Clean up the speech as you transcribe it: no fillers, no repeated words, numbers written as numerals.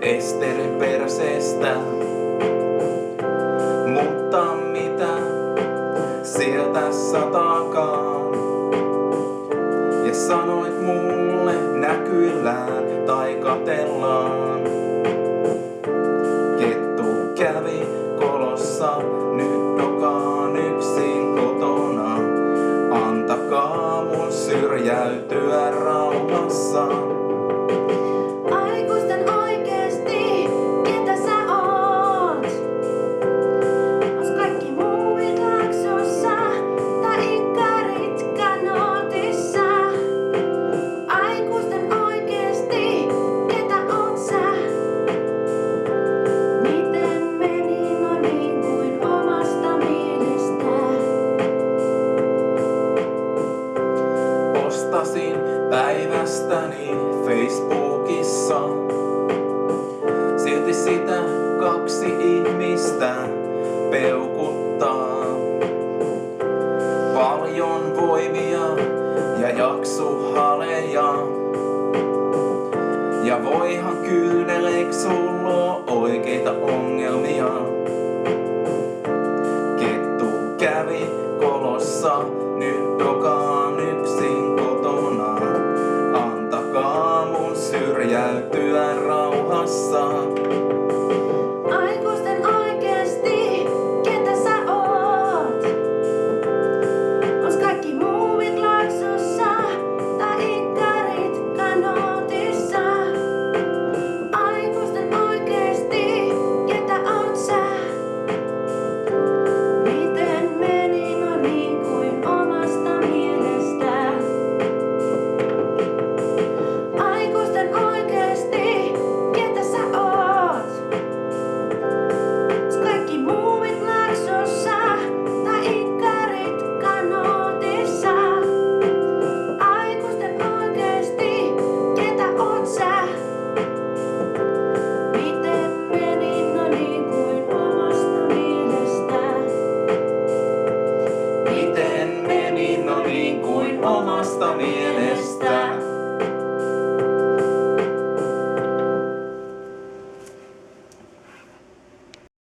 Esterin perseestä. Mutta mitä sieltä satakaan? Ja sanoit mulle näkyillään tai katellaan. Kettu kävi kolossa, nyt dokaan yksin kotona. Antakaa mun syrjäytyä rauhassa. Aikuisten oikeesti, ketä sä oot? Ois kaikki muuvit Laaksossa tai ikkarit kanootissa? Aikuisten oikeesti, ketä oot sä? Miten meni niin kuin omasta mielestä? Postasin päivästäni Facebookissa. Silti sitä 2 ihmistä peukuttaa. Paljon voimia ja jaksuhaleja. Ja voihan kyyneleiksi sulla oo oikeita ongelmia. Kettu kävi kolossa, nyt dokaan yksin kotona. Antakaa mun syrjäytyä rauhassa.